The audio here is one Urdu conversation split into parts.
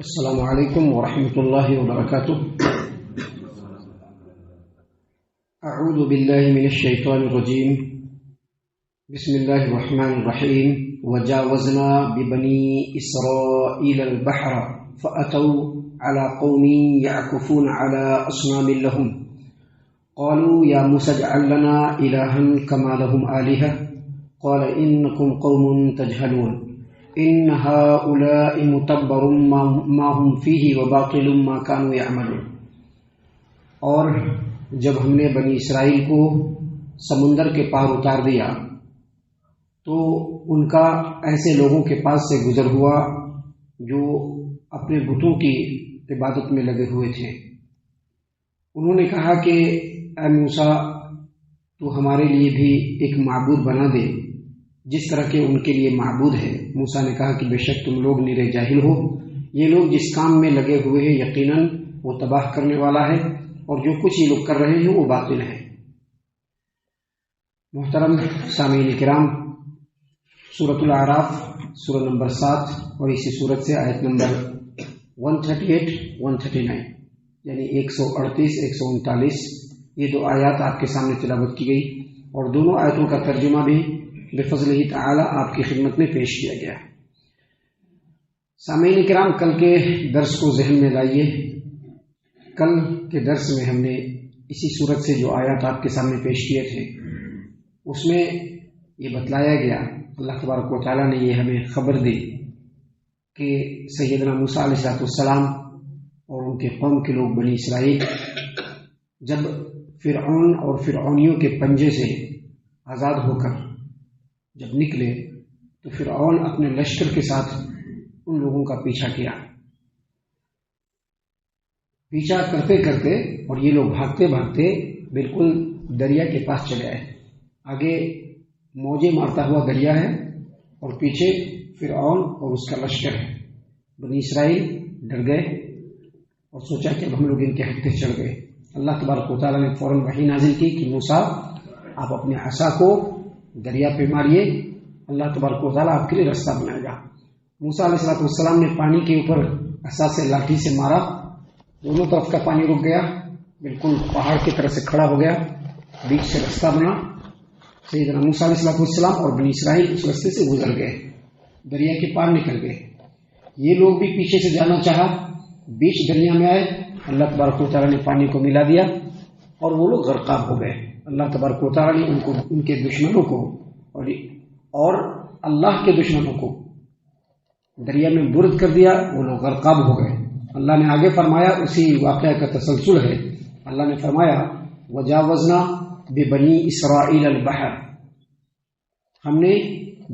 السلام علیکم ورحمۃ اللہ وبرکاتہ۔ اعوذ باللہ من الشیطان الرجیم، بسم اللہ الرحمن الرحیم۔ وجاوزنا ببنی اسرائیل البحر فأتوا على قوم يعكفون على أصنام لهم قالوا يا موسى اجعل لنا إلها كما لهم آلهة قال إنكم قوم تجهلون ان هؤلاء متبر ما هم فيه وباطل ما كانوا يعملون۔ اور جب ہم نے بنی اسرائیل کو سمندر کے پار اتار دیا تو ان کا ایسے لوگوں کے پاس سے گزر ہوا جو اپنے بتوں کی عبادت میں لگے ہوئے تھے۔ انہوں نے کہا کہ اے موسیٰ، تو ہمارے لیے بھی ایک معبود بنا دے جس طرح کے ان کے لیے معبود ہے۔ موسیٰ نے کہا کہ بے شک تم لوگ نیرے جاہل ہو، یہ لوگ جس کام میں لگے ہوئے ہیں یقیناً وہ تباہ کرنے والا ہے، اور جو کچھ یہ لوگ کر رہے ہیں وہ باطل ہے۔ محترم سامعین کرام، سورۃ الاعراف سورہ نمبر 7 اور اسی سورت سے آیت نمبر 138 139 یعنی 138 139 یہ دو آیات آپ کے سامنے تلاوت کی گئی، اور دونوں آیتوں کا ترجمہ بھی بفضلہ تعالی آپ کی خدمت میں پیش کیا گیا۔ سامعین کرام، کل کے درس کو ذہن میں لائیے۔ کل کے درس میں ہم نے اسی صورت سے جو آیات آپ کے سامنے پیش کیے تھے اس میں یہ بتلایا گیا، اللہ تبارک و تعالیٰ نے یہ ہمیں خبر دی کہ سیدنا موسیٰ علیہ السلام اور ان کے قوم کے لوگ بنی اسرائیل جب فرعون اور فرعونیوں کے پنجے سے آزاد ہو کر جب نکلے تو فرعون اپنے لشکر کے ساتھ ان لوگوں کا پیچھا کیا، پیچھا کرتے کرتے، اور یہ لوگ بھاگتے بھاگتے بالکل دریا کے پاس چلے آئے۔ آگے موجیں مارتا ہوا دریا ہے اور پیچھے فرعون اور اس کا لشکر ہے۔ بنی اسرائیل ڈر گئے اور سوچا کہ اب ہم لوگ ان کے ہتھے چڑھ گئے۔ اللہ تبارک و تعالیٰ نے فوراً وحی نازل کی کہ موسیٰ، آپ اپنے عصا کو دریا پہ ماریے، اللہ تبارک و تعالیٰ آپ کے لیے رستہ بنائے گا۔ موسیٰ علیہ السلام نے پانی کے اوپر عصا سے لاٹھی سے مارا، دونوں طرف کا پانی رک گیا، بالکل پہاڑ کی طرح سے کھڑا ہو گیا، بیچ سے رستہ بنا۔ سیدنا موسیٰ علیہ السلام اور بنی اسرائیل اس رستے سے گزر گئے، دریا کے پار نکل گئے۔ یہ لوگ بھی پیچھے سے جانا چاہا، بیچ دریا میں آئے، اللہ تبارک و تعالیٰ نے پانی کو ملا دیا اور وہ لوگ غرقاب ہو گئے۔ اللہ تبارک و تعالیٰ نے ان کے دشمنوں کو اور اللہ کے دشمنوں کو دریا میں برد کر دیا، وہ لوگ غرقاب ہو گئے۔ اللہ نے آگے فرمایا، اسی واقعہ کا تسلسل ہے، اللہ نے فرمایا وجاوزنا ببنی اسرائیل البحر، ہم نے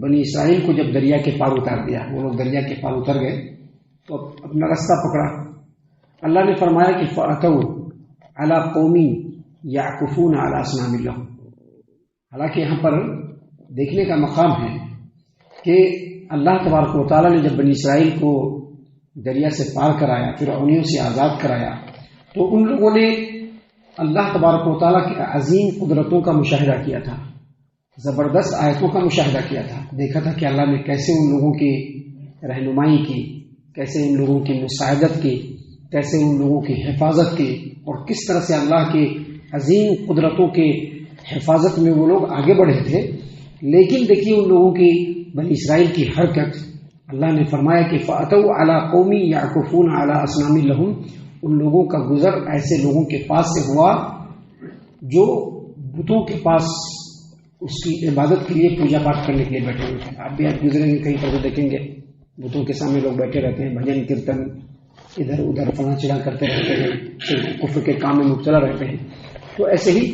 بنی اسرائیل کو جب دریا کے پار اتار دیا، وہ لوگ دریا کے پار اتر گئے تو اپنا راستہ پکڑا۔ اللہ نے فرمایا کہ فأتوا علی قوم یعکفون علی اصنام لهم۔ حالانکہ یہاں پر دیکھنے کا مقام ہے کہ اللہ تبارک و تعالیٰ نے جب بنی اسرائیل کو دریا سے پار کرایا، فرعونیوں سے آزاد کرایا، تو ان لوگوں نے اللہ تبارک و تعالیٰ کی عظیم قدرتوں کا مشاہدہ کیا تھا، زبردست آیتوں کا مشاہدہ کیا تھا، دیکھا تھا کہ اللہ نے کیسے ان لوگوں کی رہنمائی کی، کیسے ان لوگوں کی مساعدت کی، کیسے ان لوگوں کی حفاظت کی، اور کس طرح سے اللہ کی عظیم قدرتوں کی حفاظت میں وہ لوگ آگے بڑھے تھے۔ لیکن دیکھیے ان لوگوں کی، بنی اسرائیل کی حرکت، اللہ نے فرمایا کہ فأتوا علی قوم یعکفون علی اصنام لهم، ان لوگوں کا گزر ایسے لوگوں کے پاس سے ہوا جو بتوں کے پاس اس کی عبادت کے لیے، پوجا پاٹ کرنے کے لیے بیٹھے ہوئے تھے۔ آپ بھی آج گزریں گے کہیں پر تو دیکھیں گے بتوں کے سامنے لوگ بیٹھے رہتے ہیں، بھجن کیرتن ادھر ادھر فلاں چڑھا کرتے رہتے ہیں، کفر کے کام میں مبتلا رہتے ہیں۔ تو ایسے ہی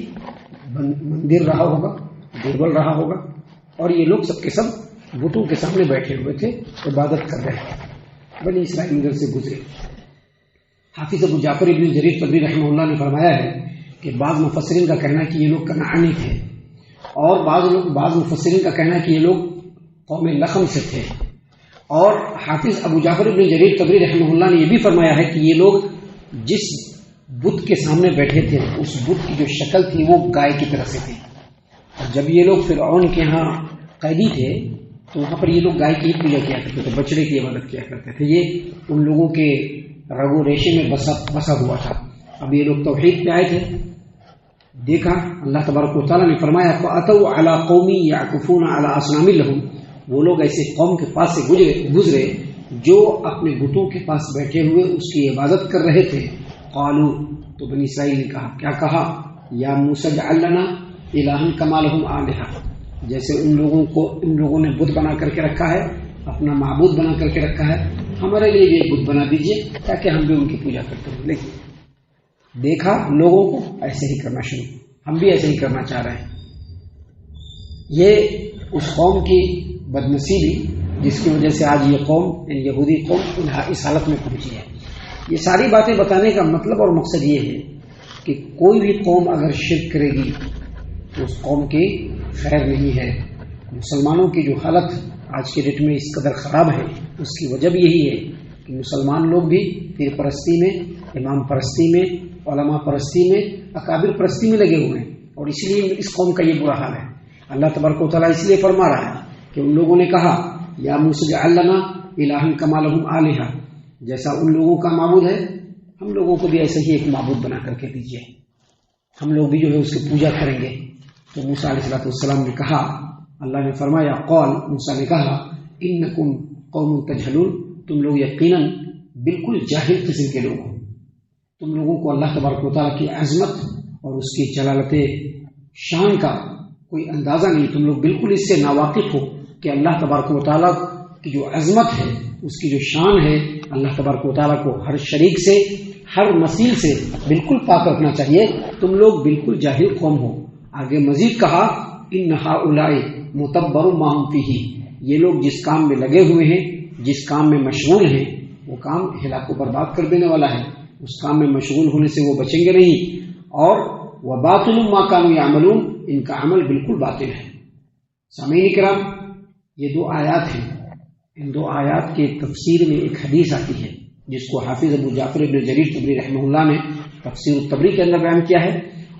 مندر رہا ہوگا، دیوبل رہا ہوگا، اور یہ لوگ سب کے سب بتوں کے سامنے بیٹھے ہوئے تھے، عبادت کر رہے تھے۔ بنی اسرائیل ادھر سے گزرے۔ حافظ ابو جعفر ابن جریر طبری رحمہ اللہ نے فرمایا ہے کہ بعض مفسرین کا کہنا ہے کہ یہ لوگ کنعانی تھے، اور بعض مفسرین کا کہنا ہے کہ یہ لوگ قوم لخم سے تھے، اور حافظ ابو جعفر ابن جریر طبری رحمہ اللہ نے یہ بھی فرمایا ہے کہ یہ لوگ جس بت کے سامنے بیٹھے تھے اس بت کی جو شکل تھی وہ گائے کی طرح سے تھی۔ اور جب یہ لوگ فرعون کے ہاں قیدی تھے تو وہاں پر یہ لوگ گائے کی ہی پوجا کیا کرتے تھے، بچڑے کی عبادت کیا کرتے تھے. یہ ان لوگوں کے رگ و ریشے میں بسا ہوا تھا. اب یہ لوگ توحید پہ آئے تھے. دیکھا اللہ تبارک و تعالیٰ نے فرمایا فَأَتَوْا عَلَىٰ قَوْمٍ يَعْكُفُونَ عَلَىٰ أَصْنَامٍ لَهُمْ. وہ لوگ ایسے قوم کے پاس سے گزرے جو اپنے بتوں کے پاس بیٹھے ہوئے اس کی عبادت کر رہے تھے. قالوا، تو بنی اسرائیل نے کہا، کیا کہا؟ یا موسیٰ اجعل لنا الہا کما لہم آلہہ. جیسے ان لوگوں نے بت بنا کر کے رکھا ہے، اپنا معبود بنا کر کے رکھا ہے، ہمارے لیے بھی ایک بت بنا دیجیے تاکہ ہم بھی ان کی پوجا کرتے ہیں. لیکن دیکھا لوگوں کو ایسے ہی کرنا شروع، ہم بھی ایسے ہی کرنا چاہ رہے ہیں. یہ اس قوم کی بدنصیبی جس کی وجہ سے آج یہ قوم، یہودی قوم اس حالت میں پہنچی ہے. یہ ساری باتیں بتانے کا مطلب اور مقصد یہ ہے کہ کوئی بھی قوم اگر شرک کرے گی تو اس قوم کی خیر نہیں ہے. مسلمانوں کی جو حالت آج کے ڈیٹ میں اس قدر خراب ہے اس کی وجہ بھی یہی ہے کہ مسلمان لوگ بھی پیر پرستی میں، امام پرستی میں، علماء پرستی میں، اکابر پرستی میں لگے ہوئے ہیں، اور اس لیے اس قوم کا یہ برا حال ہے. اللہ تبارک و تعالیٰ اس لیے فرما رہا ہے کہ ان لوگوں نے کہا یا موسیٰ اجعل لنا الہا کما لہم آلہہ. جیسا ان لوگوں کا معبود ہے ہم لوگوں کو بھی ایسا ہی ایک معبود بنا کر کے دیجیے، ہم لوگ بھی جو ہے اس کی پوجا کریں گے. تو موسیٰ علیہ السلام نے کہا، اللہ نے فرمایا قال، موسیٰ نے کہا انکم قوم تجہلون، تم لوگ یقیناً بالکل جاہل قسم کے لوگ ہو. تم لوگوں کو اللہ تبارک و تعالیٰ کی عظمت اور اس کی جلالت شان کا کوئی اندازہ نہیں. تم لوگ بالکل اس سے ناواقف ہو کہ اللہ تبارک و تعالیٰ کی جو عظمت ہے، اس کی جو شان ہے، اللہ تبارک و تعالیٰ کو ہر شریک سے، ہر مثیل سے بالکل پاک رکھنا چاہیے. تم لوگ بالکل جاہل قوم ہو. آگے مزید کہا ان ہؤلاء متبر ما هم فیہ، یہ لوگ جس کام میں لگے ہوئے ہیں، جس کام میں مشغول ہیں، وہ کام ہلاک و برباد کر دینے والا ہے. اس کام میں مشغول ہونے سے وہ بچیں گے نہیں. اور وباطل ما كانوا يعملون، ان کا عمل بالکل باطل ہے. سامعین کرام، یہ دو آیات ہیں. ان دو آیات کے تفسیر میں ایک حدیث آتی ہے جس کو حافظ ابو جعفر ابن جریر طبری رحمہ اللہ نے تفسیر الطبری کے اندر بیان کیا ہے،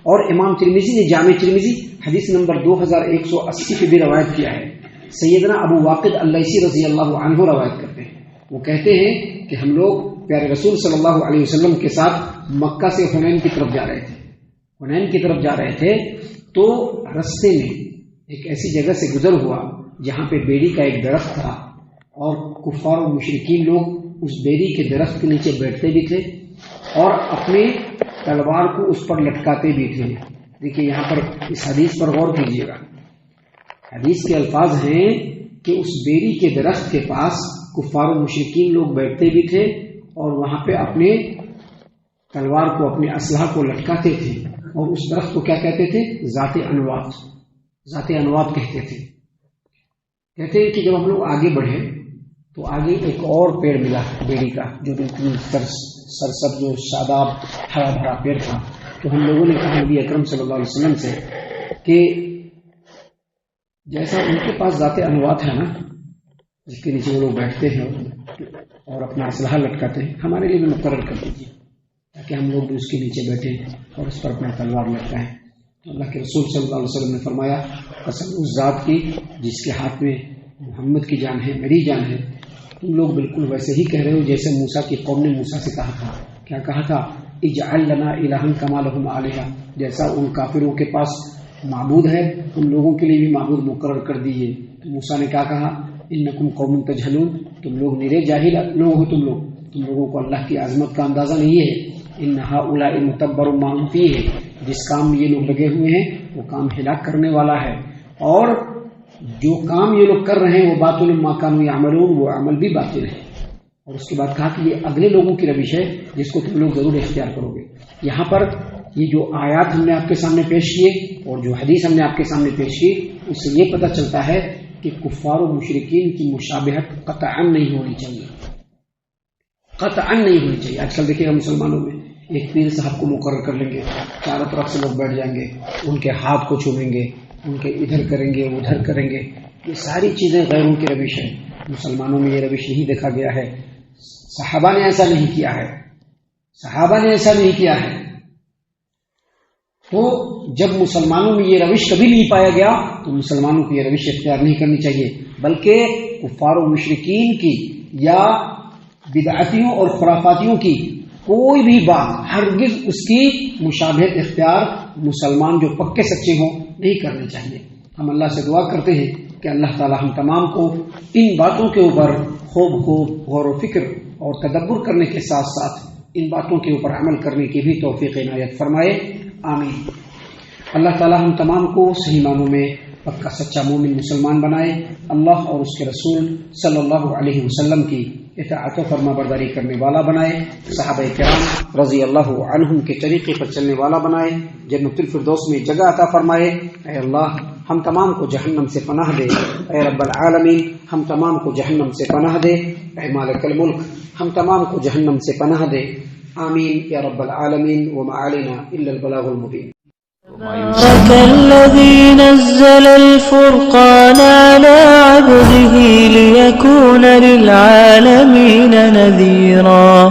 اور امام ترمذی نے جامع ترمذی حدیث نمبر 2180 پہ بھی روایت کیا ہے. سیدنا ابو واقد اللیثی رضی اللہ عنہ روایت کرتے ہیں. وہ کہتے ہیں کہ ہم لوگ پیارے رسول صلی اللہ علیہ وسلم کے ساتھ مکہ سے حنین کی طرف جا رہے تھے. حنین کی طرف جا رہے تھے تو رستے میں ایک ایسی جگہ سے گزر ہوا جہاں پہ بیری کا ایک درخت تھا، اور کفار و مشرکین لوگ اس بیری کے درخت کے نیچے بیٹھتے بھی تھے اور اپنے تلوار کو اس پر لٹکاتے بھی تھے. دیکھیے یہاں پر اس حدیث پر غور کیجیے گا. حدیث کے الفاظ ہیں کہ اس بیری کے درخت کے پاس کفار و مشرکین لوگ بیٹھتے بھی تھے اور وہاں پہ اپنے تلوار کو، اپنے اسلحہ کو لٹکاتے تھے. اور اس درخت کو کیا کہتے تھے؟ ذات انوات. ذات انوات کہتے تھے. کہتے ہیں کہ جب ہم لوگ آگے بڑھے تو آگے ایک اور پیڑ ملا بیری کا، جو بالکل سرسبز و شاداب ہرا بھرا پیڑ تھا. تو ہم لوگوں نے کہا نبی اکرم صلی اللہ علیہ وسلم سے کہ جیسا ان کے پاس ذات انوات ہے نا، جس کے نیچے وہ لوگ بیٹھتے ہیں اور اپنا اسلحہ لٹکاتے ہیں، ہمارے لیے بھی مقرر کر دیجیے تاکہ ہم لوگ بھی اس کے نیچے بیٹھیں اور اس پر اپنا تلوار لٹکائیں. تو اللہ کے رسول صلی اللہ علیہ وسلم نے فرمایا قسم اس ذات کی جس کے ہاتھ میں محمد کی جان ہے، میری جان ہے، تم لوگ بالکل ویسے ہی کہہ رہے ہو جیسے موسیٰ کی قوم نے موسیٰ سے کہا تھا. کیا کہا تھا؟ اجعل لنا الہا کما لہم آلہہ. جیسا ان کافروں کے پاس معبود ہے ان لوگوں کے لیے بھی معبود مقرر کر دیجیے. تو موسیٰ نے کیا کہا؟ انکم قوم تجہلون، تم لوگ نرے جاہل لوگ ہو. تم لوگوں کو اللہ کی عظمت کا اندازہ نہیں ہے. ان ہؤلاء متبر ما هم فیہ، جس کام میں یہ لوگ لگے ہوئے ہیں وہ کام ہلاک کرنے والا ہے، اور جو کام یہ لوگ کر رہے ہیں وہ باطل ما كانوا يعملون، وہ عمل بھی باطل ہے. اور اس کے بعد کہا کہ یہ اگلے لوگوں کی روش ہے جس کو تم لوگ ضرور اختیار کرو گے. یہاں پر یہ جو آیات ہم نے آپ کے سامنے پیش کیے اور جو حدیث ہم نے آپ کے سامنے پیش کی، اس سے یہ پتہ چلتا ہے کہ کفار و مشرکین کی مشابہت قطعا نہیں ہونی چاہیے. قطعا نہیں ہونی چاہیے. آج کل دیکھیے گا مسلمانوں میں ایک پیر صاحب کو مقرر کر لیں گے، چاروں طرف سے لوگ بیٹھ جائیں گے، ان کے ہاتھ کو چومیں گے، ان کے ادھر کریں گے ادھر کریں گے. یہ ساری چیزیں غیروں کی روش ہے. مسلمانوں میں یہ روش نہیں دیکھا گیا ہے. صحابہ نے ایسا نہیں کیا ہے. صحابہ نے ایسا نہیں کیا ہے. تو جب مسلمانوں میں یہ روش کبھی نہیں پایا گیا تو مسلمانوں کو یہ روش اختیار نہیں کرنی چاہیے. بلکہ کفار و مشرکین کی یا بدعتیوں اور خرافاتیوں کی کوئی بھی بات ہرگز اس کی مشابہت اختیار مسلمان جو پکے سچے ہوں نہیں کرنی چاہیے۔ ہم اللہ سے دعا کرتے ہیں کہ اللہ تعالی ہم تمام کو ان باتوں کے اوپر خوب غور و فکر اور تدبر کرنے کے ساتھ ساتھ ان باتوں کے اوپر عمل کرنے کی بھی توفیق عنایت فرمائے، آمین۔ اللہ تعالی ہم تمام کو صحیح معنوں میں پکا سچا مومن مسلمان بنائے، اللہ اور اس کے رسول صلی اللہ علیہ وسلم کی اطاعت و فرما برداری کرنے والا بنائے، صحابہ کرام رضی اللہ عنہم کے طریقے پر چلنے والا بنائے، جنت الفردوس میں جگہ عطا فرمائے۔ اے اللہ ہم تمام کو جہنم سے پناہ دے، اے رب العالمین ہم تمام کو جہنم سے پناہ دے، اے مالک الملک ہم تمام کو جہنم سے پناہ دے، آمین یا رب العالمین۔ وما علینا الا البلاغ المبین۔ تبارك الذي نزل الفرقان على عبده ليكون للعالمين نذيرا